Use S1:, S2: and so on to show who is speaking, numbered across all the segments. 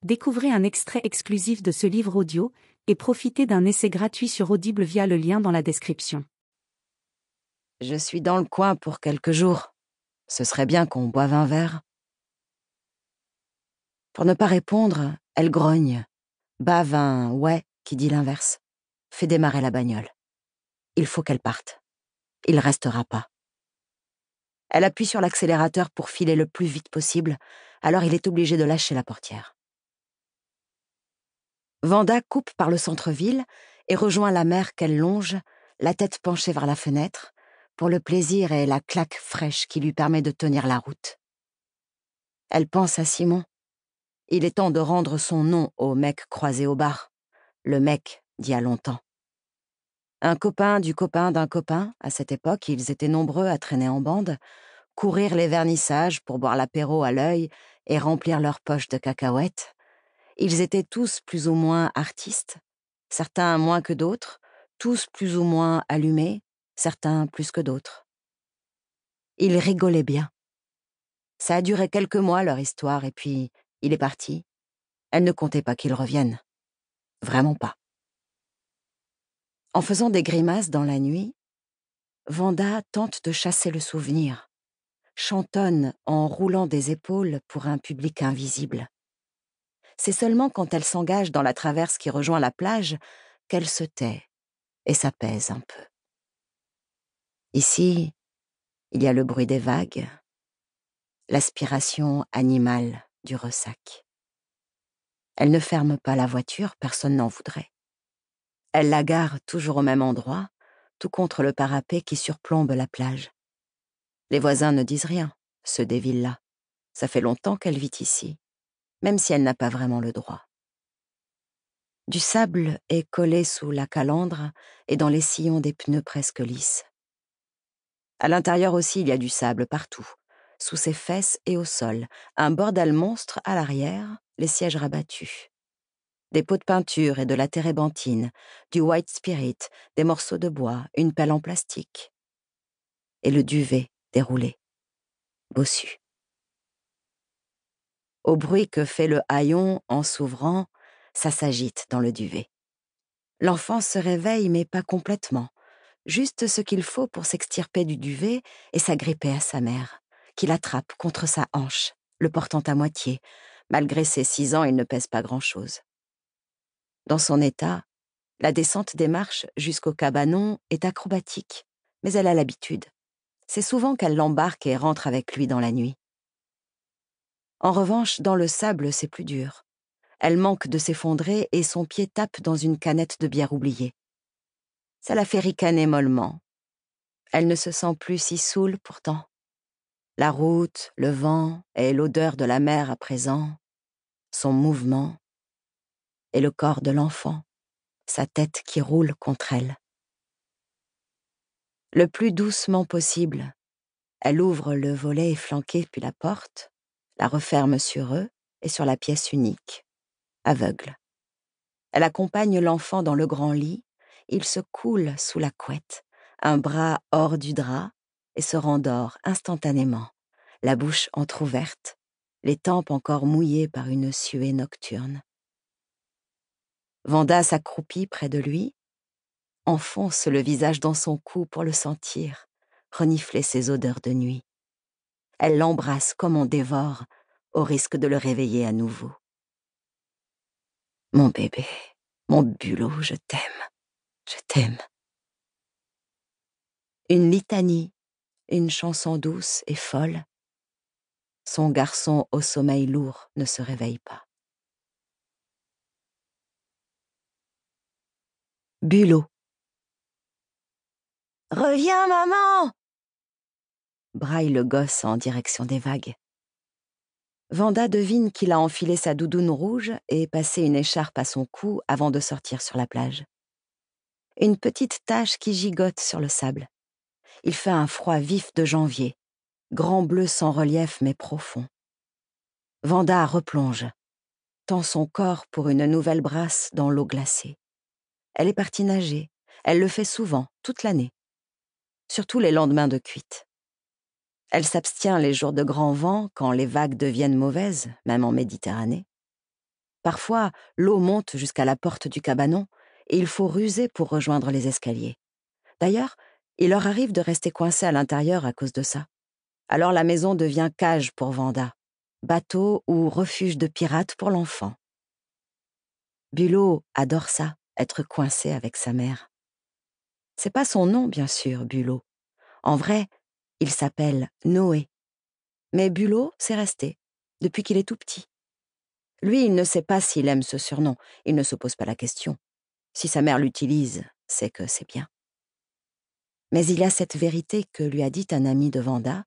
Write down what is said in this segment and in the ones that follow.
S1: Découvrez un extrait exclusif de ce livre audio et profitez d'un essai gratuit sur Audible via le lien dans la description.
S2: Je suis dans le coin pour quelques jours. Ce serait bien qu'on boive un verre. Pour ne pas répondre, elle grogne, bave un « ouais » qui dit l'inverse, fait démarrer la bagnole. Il faut qu'elle parte. Il restera pas. Elle appuie sur l'accélérateur pour filer le plus vite possible, alors il est obligé de lâcher la portière. Vanda coupe par le centre-ville et rejoint la mer qu'elle longe, la tête penchée vers la fenêtre, pour le plaisir et la claque fraîche qui lui permet de tenir la route. Elle pense à Simon. Il est temps de rendre son nom au mec croisé au bar. Le mec d'il y a longtemps. Un copain du copain d'un copain, à cette époque, ils étaient nombreux à traîner en bande, courir les vernissages pour boire l'apéro à l'œil et remplir leurs poches de cacahuètes. Ils étaient tous plus ou moins artistes, certains moins que d'autres, tous plus ou moins allumés, certains plus que d'autres. Ils rigolaient bien. Ça a duré quelques mois, leur histoire, et puis il est parti. Elle ne comptait pas qu'il revienne. Vraiment pas. En faisant des grimaces dans la nuit, Vanda tente de chasser le souvenir, chantonne en roulant des épaules pour un public invisible. C'est seulement quand elle s'engage dans la traverse qui rejoint la plage qu'elle se tait et s'apaise un peu. Ici, il y a le bruit des vagues, l'aspiration animale du ressac. Elle ne ferme pas la voiture, personne n'en voudrait. Elle la gare toujours au même endroit, tout contre le parapet qui surplombe la plage. Les voisins ne disent rien, ceux des villas. Ça fait longtemps qu'elle vit ici, même si elle n'a pas vraiment le droit. Du sable est collé sous la calandre et dans les sillons des pneus presque lisses. À l'intérieur aussi, il y a du sable partout, sous ses fesses et au sol, un bordel monstre à l'arrière, les sièges rabattus. Des pots de peinture et de la térébenthine, du white spirit, des morceaux de bois, une pelle en plastique. Et le duvet déroulé, bossu. Au bruit que fait le haillon en s'ouvrant, ça s'agite dans le duvet. L'enfant se réveille, mais pas complètement. Juste ce qu'il faut pour s'extirper du duvet et s'agripper à sa mère, qui l'attrape contre sa hanche, le portant à moitié. Malgré ses 6 ans, il ne pèse pas grand-chose. Dans son état, la descente des marches jusqu'au cabanon est acrobatique, mais elle a l'habitude. C'est souvent qu'elle l'embarque et rentre avec lui dans la nuit. En revanche, dans le sable, c'est plus dur. Elle manque de s'effondrer et son pied tape dans une canette de bière oubliée. Ça la fait ricaner mollement. Elle ne se sent plus si saoule pourtant. La route, le vent et l'odeur de la mer à présent, son mouvement et le corps de l'enfant, sa tête qui roule contre elle. Le plus doucement possible, elle ouvre le volet efflanqué puis la porte, la referme sur eux et sur la pièce unique, aveugle. Elle accompagne l'enfant dans le grand lit, il se coule sous la couette, un bras hors du drap, et se rendort instantanément, la bouche entr'ouverte, les tempes encore mouillées par une suée nocturne. Vanda s'accroupit près de lui, enfonce le visage dans son cou pour le sentir, renifler ses odeurs de nuit. Elle l'embrasse comme on dévore, au risque de le réveiller à nouveau. Mon bébé, mon bulot, je t'aime, je t'aime. Une litanie, une chanson douce et folle. Son garçon au sommeil lourd ne se réveille pas. Bulot. « Reviens, maman !» braille le gosse en direction des vagues. Vanda devine qu'il a enfilé sa doudoune rouge et passé une écharpe à son cou avant de sortir sur la plage. Une petite tache qui gigote sur le sable. Il fait un froid vif de janvier, grand bleu sans relief mais profond. Vanda replonge, tend son corps pour une nouvelle brasse dans l'eau glacée. Elle est partie nager, elle le fait souvent, toute l'année. Surtout les lendemains de cuite. Elle s'abstient les jours de grand vent quand les vagues deviennent mauvaises, même en Méditerranée. Parfois, l'eau monte jusqu'à la porte du cabanon et il faut ruser pour rejoindre les escaliers. D'ailleurs, il leur arrive de rester coincés à l'intérieur à cause de ça. Alors la maison devient cage pour Vanda, bateau ou refuge de pirates pour l'enfant. Bulot adore ça, être coincé avec sa mère. C'est pas son nom, bien sûr, Bulot. En vrai, il s'appelle Noé. Mais Bulot, c'est resté, depuis qu'il est tout petit. Lui, il ne sait pas s'il aime ce surnom, il ne se pose pas la question. Si sa mère l'utilise, c'est que c'est bien. Mais il y a cette vérité que lui a dite un ami de Vanda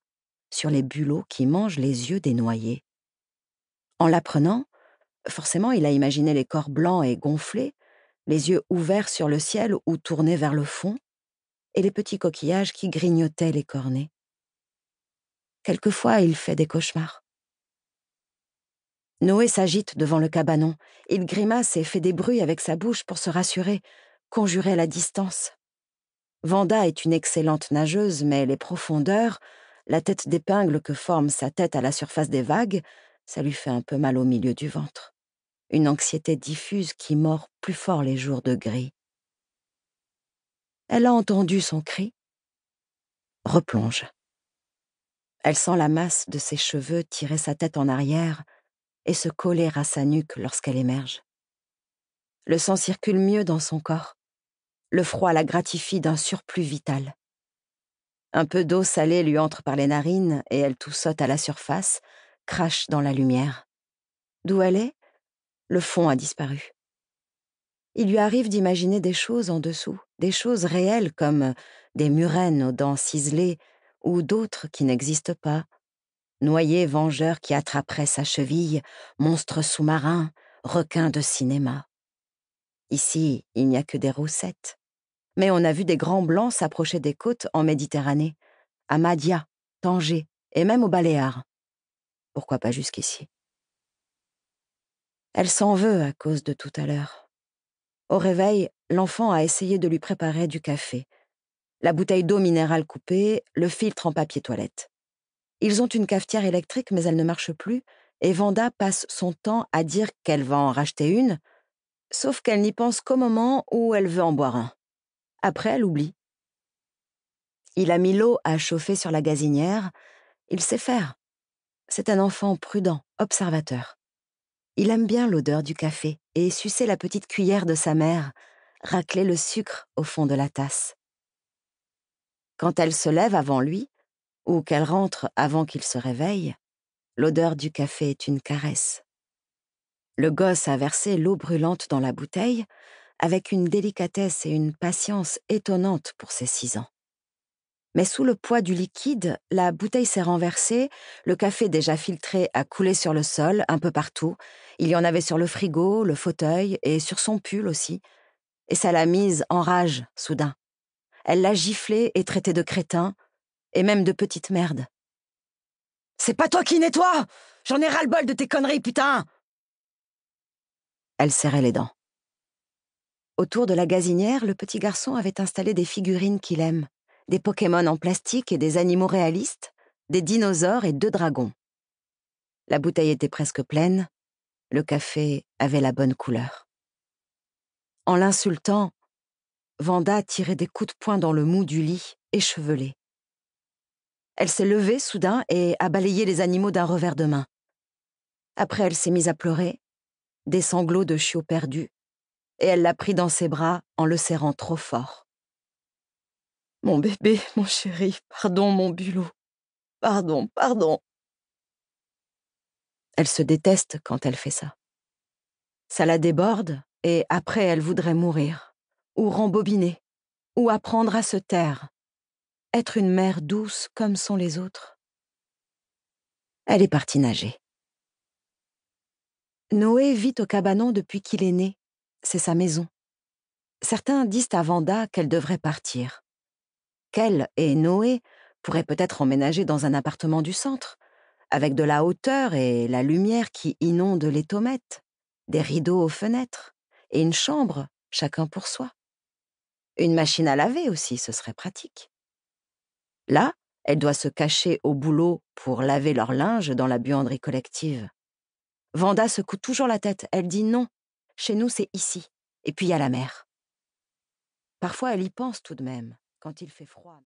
S2: sur les bulots qui mangent les yeux des noyés. En l'apprenant, forcément, il a imaginé les corps blancs et gonflés, les yeux ouverts sur le ciel ou tournés vers le fond, et les petits coquillages qui grignotaient les cornets. Quelquefois, il fait des cauchemars. Noé s'agite devant le cabanon. Il grimace et fait des bruits avec sa bouche pour se rassurer, conjurer la distance. Vanda est une excellente nageuse, mais les profondeurs, la tête d'épingle que forme sa tête à la surface des vagues, ça lui fait un peu mal au milieu du ventre. Une anxiété diffuse qui mord plus fort les jours de gris. Elle a entendu son cri, replonge. Elle sent la masse de ses cheveux tirer sa tête en arrière et se coller à sa nuque lorsqu'elle émerge. Le sang circule mieux dans son corps. Le froid la gratifie d'un surplus vital. Un peu d'eau salée lui entre par les narines et elle toussote à la surface, crache dans la lumière. D'où elle est, le fond a disparu. Il lui arrive d'imaginer des choses en dessous, des choses réelles comme des murènes aux dents ciselées ou d'autres qui n'existent pas. Noyés vengeurs qui attraperaient sa cheville, monstres sous-marins, requins de cinéma. Ici, il n'y a que des roussettes. Mais on a vu des grands blancs s'approcher des côtes en Méditerranée, à Mahdia, Tanger et même aux Baléares. Pourquoi pas jusqu'ici? Elle s'en veut à cause de tout à l'heure. Au réveil, l'enfant a essayé de lui préparer du café. La bouteille d'eau minérale coupée, le filtre en papier toilette. Ils ont une cafetière électrique, mais elle ne marche plus, et Vanda passe son temps à dire qu'elle va en racheter une, sauf qu'elle n'y pense qu'au moment où elle veut en boire un. Après, elle oublie. Il a mis l'eau à chauffer sur la gazinière. Il sait faire. C'est un enfant prudent, observateur. Il aime bien l'odeur du café et sucer la petite cuillère de sa mère, racler le sucre au fond de la tasse. Quand elle se lève avant lui, ou qu'elle rentre avant qu'il se réveille, l'odeur du café est une caresse. Le gosse a versé l'eau brûlante dans la bouteille avec une délicatesse et une patience étonnantes pour ses 6 ans. Mais sous le poids du liquide, la bouteille s'est renversée, le café déjà filtré a coulé sur le sol, un peu partout. Il y en avait sur le frigo, le fauteuil et sur son pull aussi. Et ça l'a mise en rage, soudain. Elle l'a giflé et traité de crétin, et même de petite merde. « C'est pas toi qui nettoies! J'en ai ras-le-bol de tes conneries, putain !» Elle serrait les dents. Autour de la gazinière, le petit garçon avait installé des figurines qu'il aime, des Pokémon en plastique et des animaux réalistes, des dinosaures et 2 dragons. La bouteille était presque pleine, le café avait la bonne couleur. En l'insultant, Vanda tirait des coups de poing dans le mou du lit, échevelé. Elle s'est levée soudain et a balayé les animaux d'un revers de main. Après, elle s'est mise à pleurer, des sanglots de chiot perdu, et elle l'a pris dans ses bras en le serrant trop fort. « Mon bébé, mon chéri, pardon mon Bulot, pardon, pardon. » Elle se déteste quand elle fait ça. Ça la déborde et après elle voudrait mourir, ou rembobiner, ou apprendre à se taire, être une mère douce comme sont les autres. Elle est partie nager. Noé vit au cabanon depuis qu'il est né. C'est sa maison. Certains disent à Vanda qu'elle devrait partir. Qu'elle et Noé pourraient peut-être emménager dans un appartement du centre, avec de la hauteur et la lumière qui inonde les tomates, des rideaux aux fenêtres, et une chambre, chacun pour soi. Une machine à laver aussi, ce serait pratique. Là, elle doit se cacher au boulot pour laver leur linge dans la buanderie collective. Vanda secoue toujours la tête. Elle dit non. Chez nous, c'est ici. Et puis il y a la mer. Parfois, elle y pense tout de même, quand il fait froid.